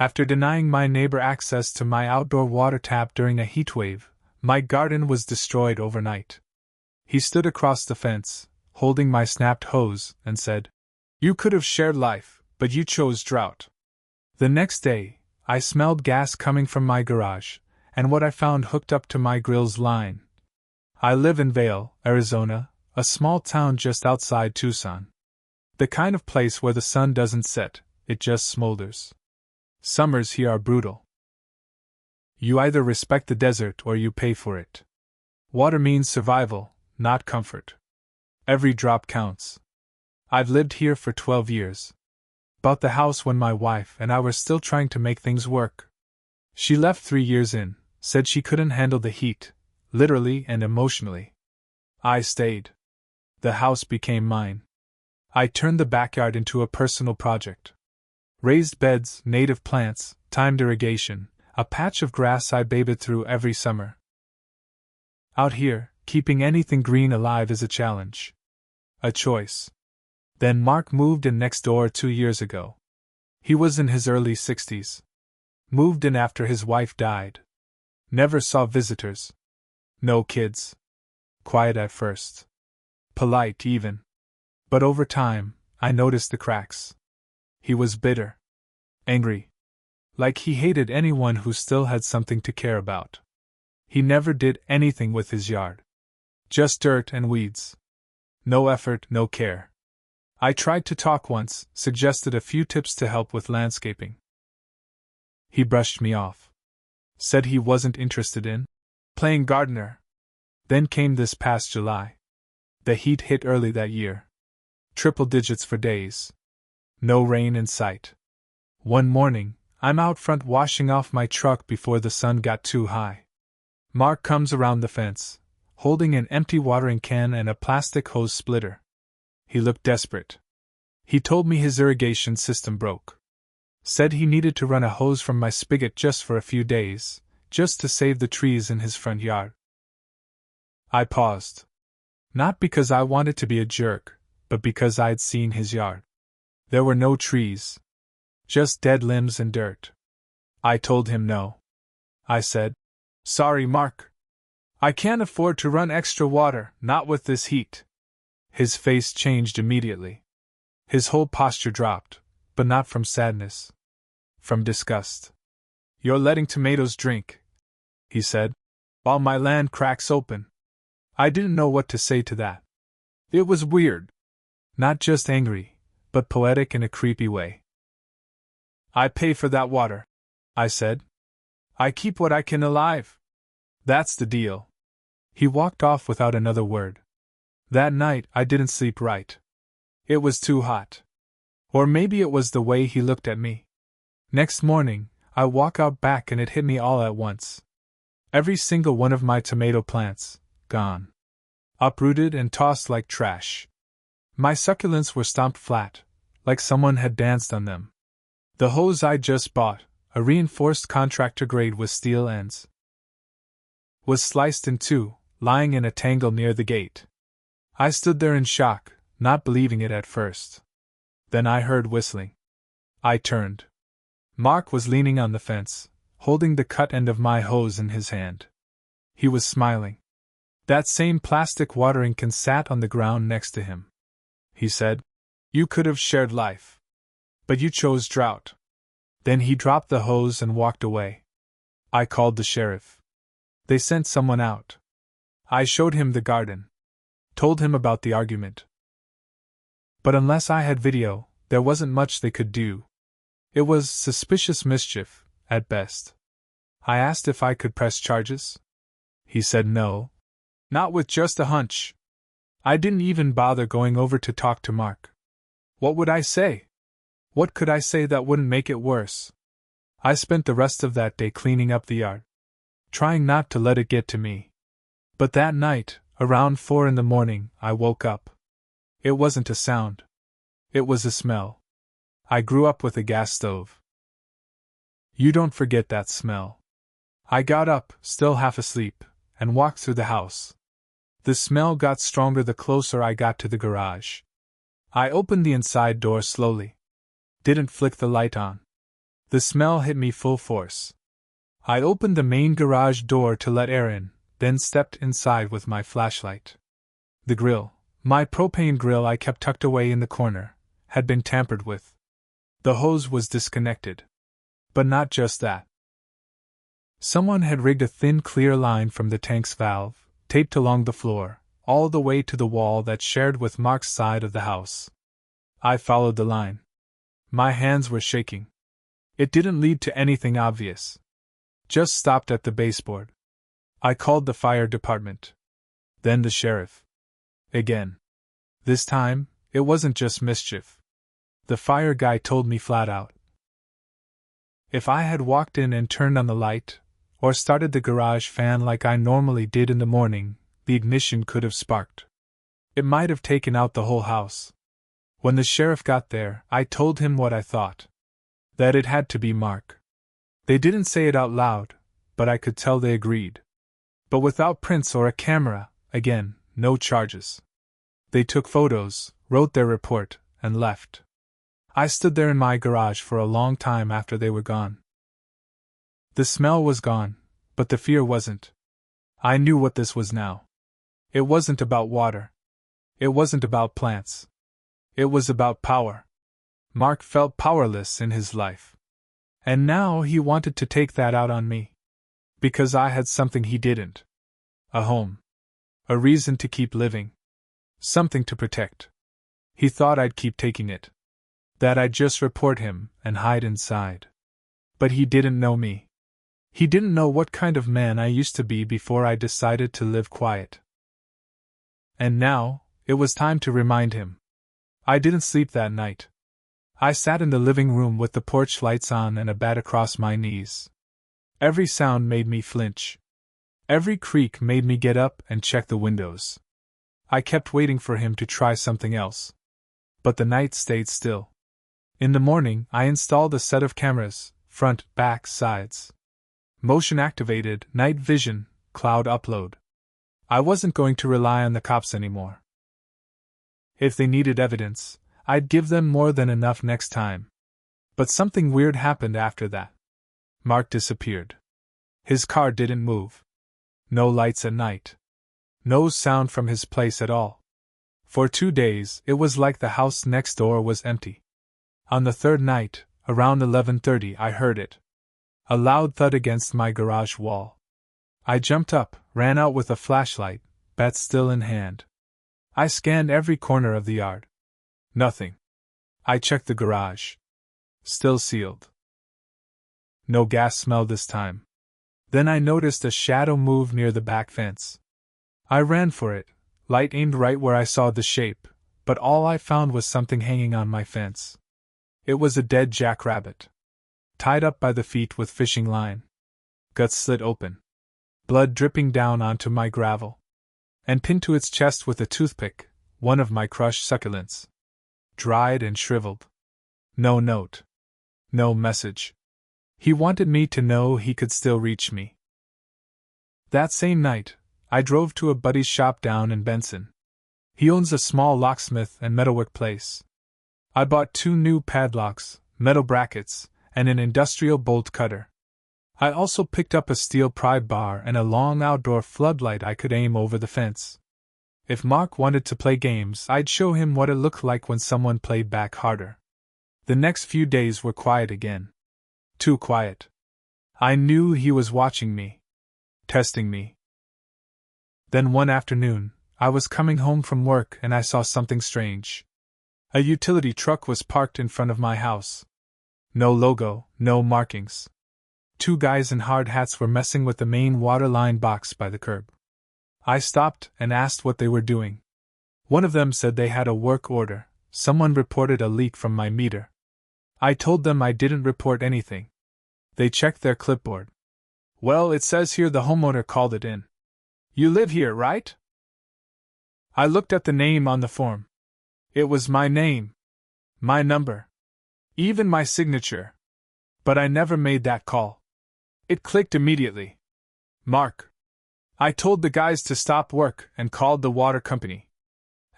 After denying my neighbor access to my outdoor water tap during a heatwave, my garden was destroyed overnight. He stood across the fence, holding my snapped hose, and said, "You could have shared life, but you chose drought." The next day, I smelled gas coming from my garage, and what I found hooked up to my grill's line. I live in Vail, Arizona, a small town just outside Tucson. The kind of place where the sun doesn't set, it just smolders. Summers here are brutal. You either respect the desert or you pay for it. Water means survival, not comfort. Every drop counts. I've lived here for 12 years. Bought the house when my wife and I were still trying to make things work. She left 3 years in, said she couldn't handle the heat, literally and emotionally. I stayed. The house became mine. I turned the backyard into a personal project. Raised beds, native plants, timed irrigation, a patch of grass I bathed through every summer. Out here, keeping anything green alive is a challenge. A choice. Then Mark moved in next door 2 years ago. He was in his early 60s. Moved in after his wife died. Never saw visitors. No kids. Quiet at first. Polite even. But over time, I noticed the cracks. He was bitter. Angry. Like he hated anyone who still had something to care about. He never did anything with his yard. Just dirt and weeds. No effort, no care. I tried to talk once, suggested a few tips to help with landscaping. He brushed me off. Said he wasn't interested in playing gardener. Then came this past July. The heat hit early that year. Triple digits for days. No rain in sight. One morning, I'm out front washing off my truck before the sun got too high. Mark comes around the fence, holding an empty watering can and a plastic hose splitter. He looked desperate. He told me his irrigation system broke. Said he needed to run a hose from my spigot just for a few days, just to save the trees in his front yard. I paused. Not because I wanted to be a jerk, but because I'd seen his yard. There were no trees. Just dead limbs and dirt. I told him no. I said, "Sorry, Mark. I can't afford to run extra water, not with this heat." His face changed immediately. His whole posture dropped, but not from sadness. From disgust. "You're letting tomatoes drink," he said, "while my land cracks open." I didn't know what to say to that. It was weird. Not just angry, but poetic in a creepy way. "I pay for that water," I said. "I keep what I can alive. That's the deal." He walked off without another word. That night I didn't sleep right. It was too hot. Or maybe it was the way he looked at me. Next morning, I walk out back and it hit me all at once. Every single one of my tomato plants, gone. Uprooted and tossed like trash. My succulents were stomped flat, like someone had danced on them. The hose I just bought, a reinforced contractor grade with steel ends, was sliced in two, lying in a tangle near the gate. I stood there in shock, not believing it at first. Then I heard whistling. I turned. Mark was leaning on the fence, holding the cut end of my hose in his hand. He was smiling. That same plastic watering can sat on the ground next to him. He said, "You could have shared life. But you chose drought." Then he dropped the hose and walked away. I called the sheriff. They sent someone out. I showed him the garden. Told him about the argument. But unless I had video, there wasn't much they could do. It was suspicious mischief, at best. I asked if I could press charges. He said no. Not with just a hunch. I didn't even bother going over to talk to Mark. What would I say? What could I say that wouldn't make it worse? I spent the rest of that day cleaning up the yard, trying not to let it get to me. But that night, around 4 in the morning, I woke up. It wasn't a sound. It was a smell. I grew up with a gas stove. You don't forget that smell. I got up, still half asleep, and walked through the house. The smell got stronger the closer I got to the garage. I opened the inside door slowly. Didn't flick the light on. The smell hit me full force. I opened the main garage door to let air in, then stepped inside with my flashlight. The grill, my propane grill I kept tucked away in the corner, had been tampered with. The hose was disconnected. But not just that. Someone had rigged a thin clear line from the tank's valve, taped along the floor, all the way to the wall that shared with Mark's side of the house. I followed the line. My hands were shaking. It didn't lead to anything obvious. Just stopped at the baseboard. I called the fire department. Then the sheriff. Again. This time, it wasn't just mischief. The fire guy told me flat out. If I had walked in and turned on the light, or started the garage fan like I normally did in the morning, the ignition could have sparked. It might have taken out the whole house. When the sheriff got there, I told him what I thought. That it had to be Mark. They didn't say it out loud, but I could tell they agreed. But without prints or a camera, again, no charges. They took photos, wrote their report, and left. I stood there in my garage for a long time after they were gone. The smell was gone, but the fear wasn't. I knew what this was now. It wasn't about water. It wasn't about plants. It was about power. Mark felt powerless in his life. And now he wanted to take that out on me. Because I had something he didn't. A home. A reason to keep living. Something to protect. He thought I'd keep taking it. That I'd just report him and hide inside. But he didn't know me. He didn't know what kind of man I used to be before I decided to live quiet. And now, it was time to remind him. I didn't sleep that night. I sat in the living room with the porch lights on and a bat across my knees. Every sound made me flinch. Every creak made me get up and check the windows. I kept waiting for him to try something else. But the night stayed still. In the morning, I installed a set of cameras, front, back, sides. Motion-activated, night vision, cloud upload. I wasn't going to rely on the cops anymore. If they needed evidence, I'd give them more than enough next time. But something weird happened after that. Mark disappeared. His car didn't move. No lights at night. No sound from his place at all. For 2 days, it was like the house next door was empty. On the third night, around 11:30, I heard it. A loud thud against my garage wall. I jumped up, ran out with a flashlight, bat still in hand. I scanned every corner of the yard. Nothing. I checked the garage. Still sealed. No gas smell this time. Then I noticed a shadow move near the back fence. I ran for it, light aimed right where I saw the shape, but all I found was something hanging on my fence. It was a dead jackrabbit. Tied up by the feet with fishing line. Guts slit open. Blood dripping down onto my gravel. And pinned to its chest with a toothpick, one of my crushed succulents. Dried and shriveled. No note. No message. He wanted me to know he could still reach me. That same night, I drove to a buddy's shop down in Benson. He owns a small locksmith and metalwork place. I bought 2 new padlocks, metal brackets, and an industrial bolt cutter. I also picked up a steel pry bar and a long outdoor floodlight I could aim over the fence. If Mark wanted to play games, I'd show him what it looked like when someone played back harder. The next few days were quiet again. Too quiet. I knew he was watching me. Testing me. Then one afternoon, I was coming home from work and I saw something strange. A utility truck was parked in front of my house. No logo, no markings. 2 guys in hard hats were messing with the main water line box by the curb. I stopped and asked what they were doing. One of them said they had a work order. Someone reported a leak from my meter. I told them I didn't report anything. They checked their clipboard. Well, it says here the homeowner called it in. You live here, right? I looked at the name on the form. It was my name. My number. Even my signature. But I never made that call. It clicked immediately. Mark. I told the guys to stop work and called the water company.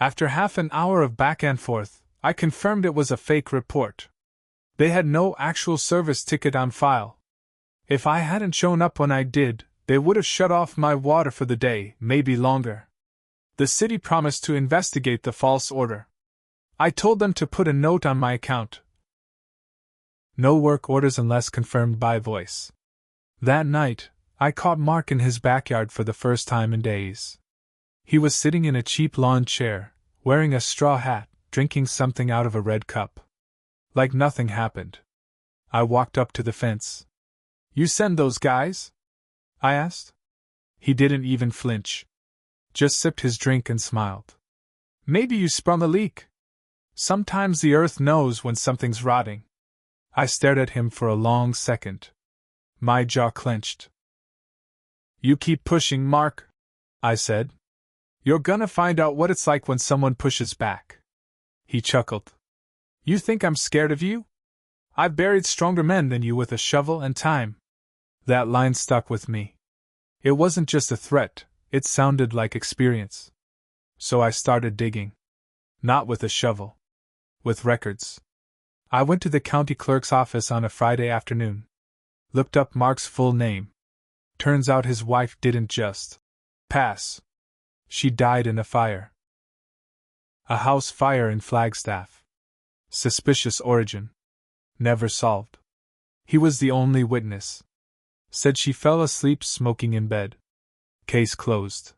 After half an hour of back and forth, I confirmed it was a fake report. They had no actual service ticket on file. If I hadn't shown up when I did, they would have shut off my water for the day, maybe longer. The city promised to investigate the false order. I told them to put a note on my account. No work orders unless confirmed by voice. That night, I caught Mark in his backyard for the first time in days. He was sitting in a cheap lawn chair, wearing a straw hat, drinking something out of a red cup. Like nothing happened. I walked up to the fence. "You send those guys?" I asked. He didn't even flinch. Just sipped his drink and smiled. "Maybe you sprung a leak. Sometimes the earth knows when something's rotting." I stared at him for a long second. My jaw clenched. "You keep pushing, Mark," I said. "You're gonna find out what it's like when someone pushes back." He chuckled. "You think I'm scared of you? I've buried stronger men than you with a shovel and time." That line stuck with me. It wasn't just a threat, it sounded like experience. So I started digging. Not with a shovel. With records. I went to the county clerk's office on a Friday afternoon. Looked up Mark's full name. Turns out his wife didn't just pass. She died in a fire. A house fire in Flagstaff. Suspicious origin. Never solved. He was the only witness. Said she fell asleep smoking in bed. Case closed.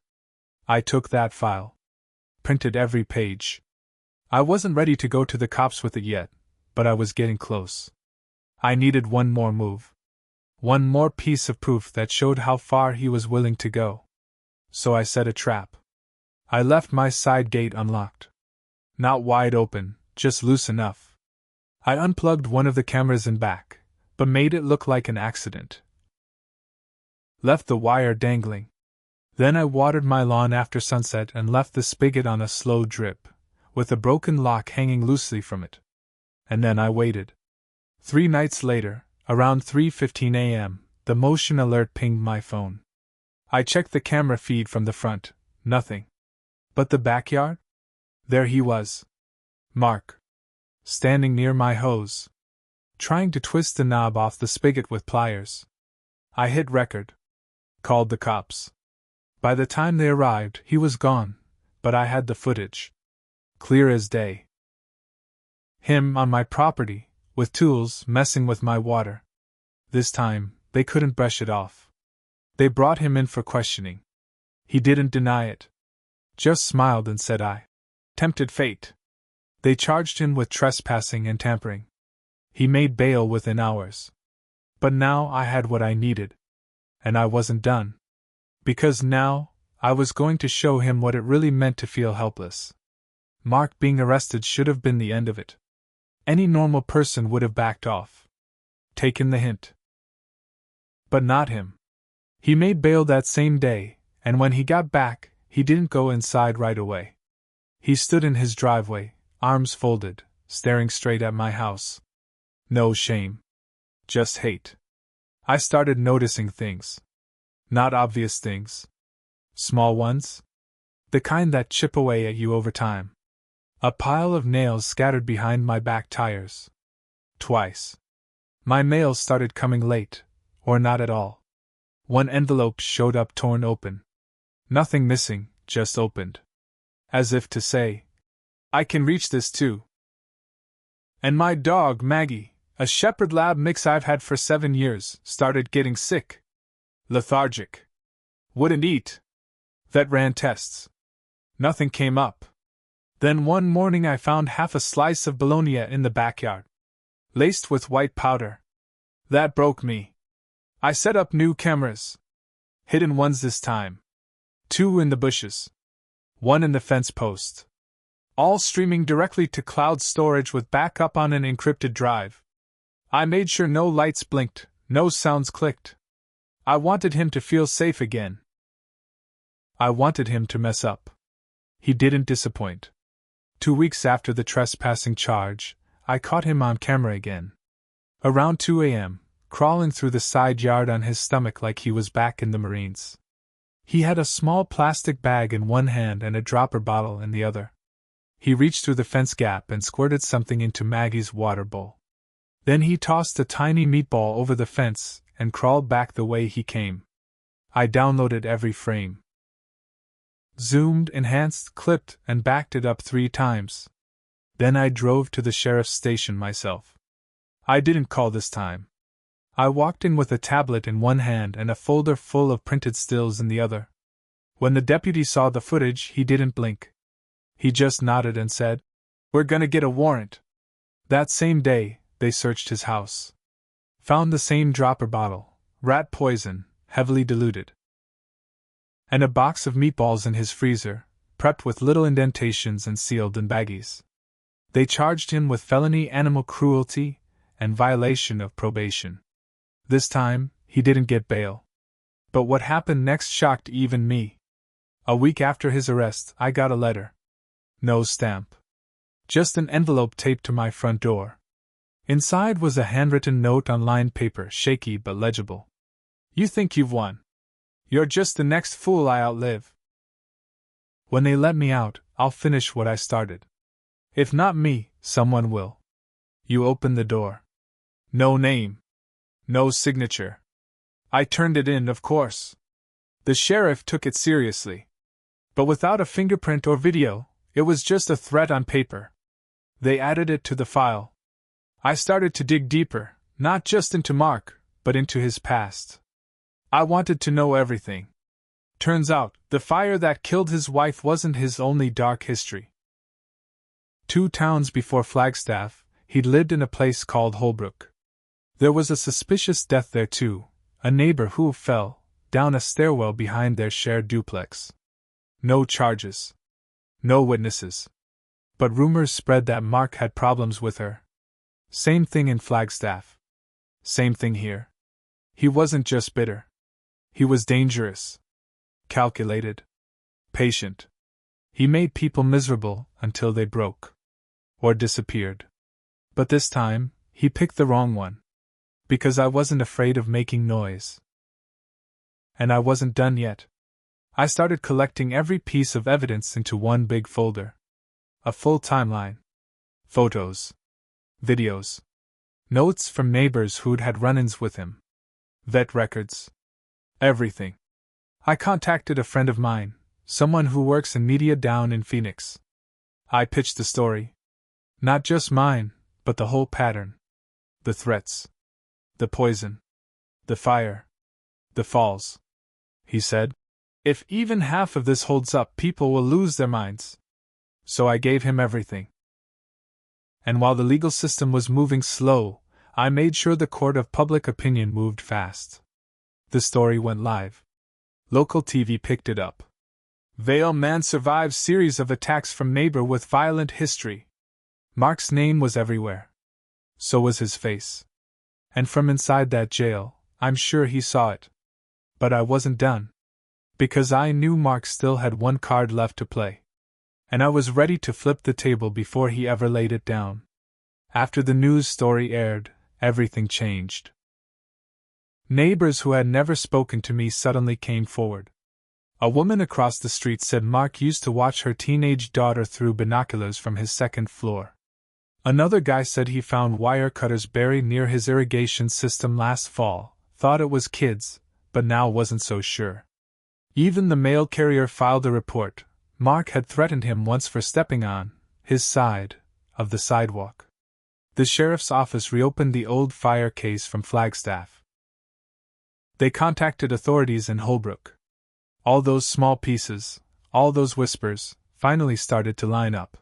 I took that file. Printed every page. I wasn't ready to go to the cops with it yet, but I was getting close. I needed one more move. One more piece of proof that showed how far he was willing to go. So I set a trap. I left my side gate unlocked. Not wide open, just loose enough. I unplugged one of the cameras in back, but made it look like an accident. Left the wire dangling. Then I watered my lawn after sunset and left the spigot on a slow drip, with a broken lock hanging loosely from it. And then I waited. 3 nights later, around 3:15 a.m., the motion alert pinged my phone. I checked the camera feed from the front, nothing. But the backyard? There he was. Mark. Standing near my hose. Trying to twist the knob off the spigot with pliers. I hit record. Called the cops. By the time they arrived, he was gone, but I had the footage. Clear as day. Him on my property, with tools, messing with my water. This time, they couldn't brush it off. They brought him in for questioning. He didn't deny it. Just smiled and said I tempted fate. They charged him with trespassing and tampering. He made bail within hours. But now I had what I needed. And I wasn't done. Because now, I was going to show him what it really meant to feel helpless. Mark being arrested should have been the end of it. Any normal person would have backed off. Taken the hint. But not him. He made bail that same day, and when he got back, he didn't go inside right away. He stood in his driveway, arms folded, staring straight at my house. No shame. Just hate. I started noticing things. Not obvious things. Small ones. The kind that chip away at you over time. A pile of nails scattered behind my back tires. Twice. My mail started coming late, or not at all. One envelope showed up torn open. Nothing missing, just opened. As if to say, I can reach this too. And my dog, Maggie, a shepherd lab mix I've had for 7 years, started getting sick. Lethargic. Wouldn't eat. Vet ran tests. Nothing came up. Then one morning I found half a slice of bologna in the backyard. Laced with white powder. That broke me. I set up new cameras. Hidden ones this time. 2 in the bushes. 1 in the fence post. All streaming directly to cloud storage with backup on an encrypted drive. I made sure no lights blinked, no sounds clicked. I wanted him to feel safe again. I wanted him to mess up. He didn't disappoint. 2 weeks after the trespassing charge, I caught him on camera again. Around 2 a.m., crawling through the side yard on his stomach like he was back in the Marines. He had a small plastic bag in one hand and a dropper bottle in the other. He reached through the fence gap and squirted something into Maggie's water bowl. Then he tossed a tiny meatball over the fence and crawled back the way he came. I downloaded every frame. Zoomed, enhanced, clipped, and backed it up 3 times. Then I drove to the sheriff's station myself. I didn't call this time. I walked in with a tablet in one hand and a folder full of printed stills in the other. When the deputy saw the footage, he didn't blink. He just nodded and said, "We're gonna get a warrant." That same day, they searched his house. Found the same dropper bottle, rat poison, heavily diluted, and a box of meatballs in his freezer, prepped with little indentations and sealed in baggies. They charged him with felony animal cruelty and violation of probation. This time, he didn't get bail. But what happened next shocked even me. A week after his arrest, I got a letter. No stamp. Just an envelope taped to my front door. Inside was a handwritten note on lined paper, shaky but legible. "You think you've won. You're just the next fool I outlive. When they let me out, I'll finish what I started. If not me, someone will." You opened the door. No name. No signature. I turned it in, of course. The sheriff took it seriously. But without a fingerprint or video, it was just a threat on paper. They added it to the file. I started to dig deeper, not just into Mark, but into his past. I wanted to know everything. Turns out, the fire that killed his wife wasn't his only dark history. 2 towns before Flagstaff, he'd lived in a place called Holbrook. There was a suspicious death there too, a neighbor who fell down a stairwell behind their shared duplex. No charges. No witnesses. But rumors spread that Mark had problems with her. Same thing in Flagstaff. Same thing here. He wasn't just bitter. He was dangerous. Calculated. Patient. He made people miserable until they broke. Or disappeared. But this time, he picked the wrong one. Because I wasn't afraid of making noise. And I wasn't done yet. I started collecting every piece of evidence into one big folder. A full timeline. Photos. Videos. Notes from neighbors who'd had run-ins with him. Vet records. Everything. I contacted a friend of mine, someone who works in media down in Phoenix. I pitched the story. Not just mine, but the whole pattern. The threats. The poison. The fire. The falls. He said, "If even half of this holds up, people will lose their minds." So I gave him everything. And while the legal system was moving slow, I made sure the court of public opinion moved fast. The story went live. Local TV picked it up. Vale man survives series of attacks from neighbor with violent history. Mark's name was everywhere. So was his face. And from inside that jail, I'm sure he saw it. But I wasn't done. Because I knew Mark still had one card left to play. And I was ready to flip the table before he ever laid it down. After the news story aired, everything changed. Neighbors who had never spoken to me suddenly came forward. A woman across the street said Mark used to watch her teenage daughter through binoculars from his second floor. Another guy said he found wire cutters buried near his irrigation system last fall, thought it was kids, but now wasn't so sure. Even the mail carrier filed a report. Mark had threatened him once for stepping on his side of the sidewalk. The sheriff's office reopened the old fire case from Flagstaff. They contacted authorities in Holbrook. All those small pieces, all those whispers, finally started to line up.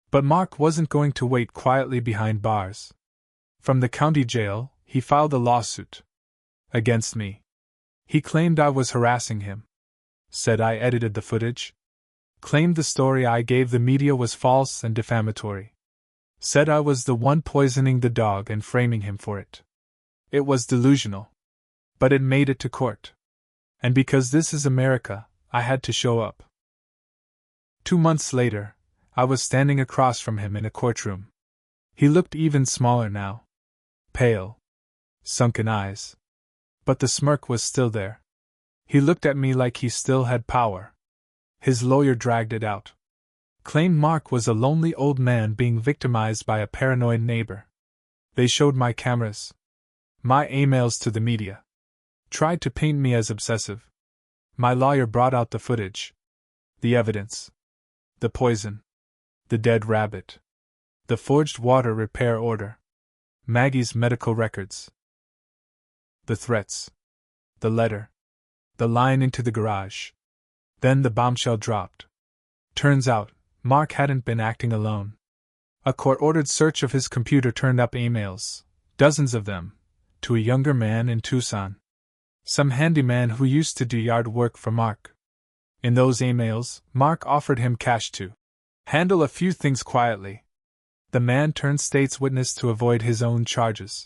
But Mark wasn't going to wait quietly behind bars. From the county jail, he filed a lawsuit. Against me. He claimed I was harassing him. Said I edited the footage. Claimed the story I gave the media was false and defamatory. Said I was the one poisoning the dog and framing him for it. It was delusional. But it made it to court. And because this is America, I had to show up. 2 months later, I was standing across from him in a courtroom. He looked even smaller now. Pale. Sunken eyes. But the smirk was still there. He looked at me like he still had power. His lawyer dragged it out. Claimed Mark was a lonely old man being victimized by a paranoid neighbor. They showed my cameras, my emails to the media, tried to paint me as obsessive. My lawyer brought out the footage, the evidence, the poison, the dead rabbit, the forged water repair order, Maggie's medical records, the threats, the letter, the line into the garage. Then the bombshell dropped. Turns out, Mark hadn't been acting alone. A court-ordered search of his computer turned up emails, dozens of them, to a younger man in Tucson. Some handyman who used to do yard work for Mark. In those emails, Mark offered him cash to handle a few things quietly. The man turned state's witness to avoid his own charges.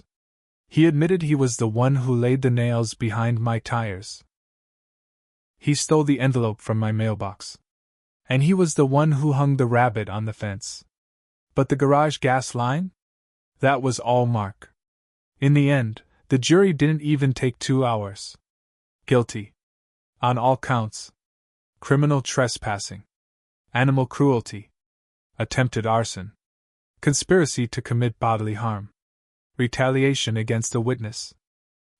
He admitted he was the one who laid the nails behind my tires. He stole the envelope from my mailbox. And he was the one who hung the rabbit on the fence. But the garage gas line? That was all Mark. In the end, the jury didn't even take 2 hours. Guilty. On all counts. Criminal trespassing. Animal cruelty. Attempted arson. Conspiracy to commit bodily harm. Retaliation against a witness.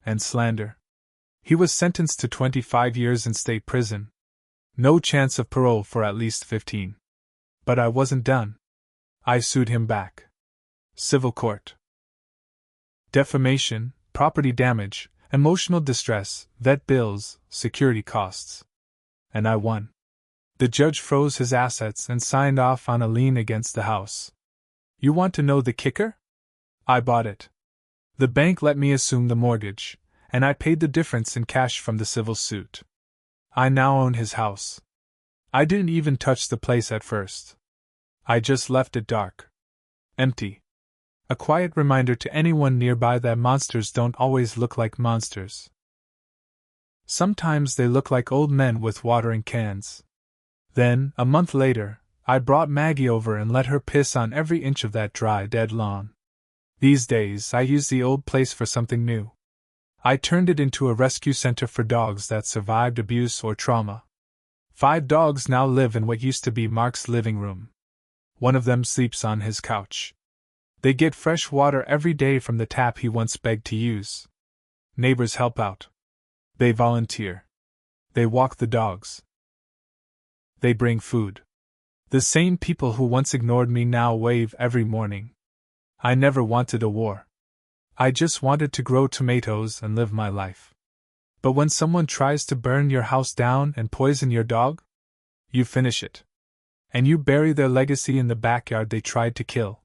And slander. He was sentenced to 25 years in state prison. No chance of parole for at least 15. But I wasn't done. I sued him back. Civil court. Defamation, property damage, emotional distress, vet bills, security costs. And I won. The judge froze his assets and signed off on a lien against the house. You want to know the kicker? I bought it. The bank let me assume the mortgage, and I paid the difference in cash from the civil suit. I now own his house. I didn't even touch the place at first. I just left it dark. Empty. A quiet reminder to anyone nearby that monsters don't always look like monsters. Sometimes they look like old men with watering cans. Then, a month later, I brought Maggie over and let her piss on every inch of that dry, dead lawn. These days, I use the old place for something new. I turned it into a rescue center for dogs that survived abuse or trauma. 5 dogs now live in what used to be Mark's living room. One of them sleeps on his couch. They get fresh water every day from the tap he once begged to use. Neighbors help out. They volunteer. They walk the dogs. They bring food. The same people who once ignored me now wave every morning. I never wanted a war. I just wanted to grow tomatoes and live my life. But when someone tries to burn your house down and poison your dog, you finish it. And you bury their legacy in the backyard they tried to kill.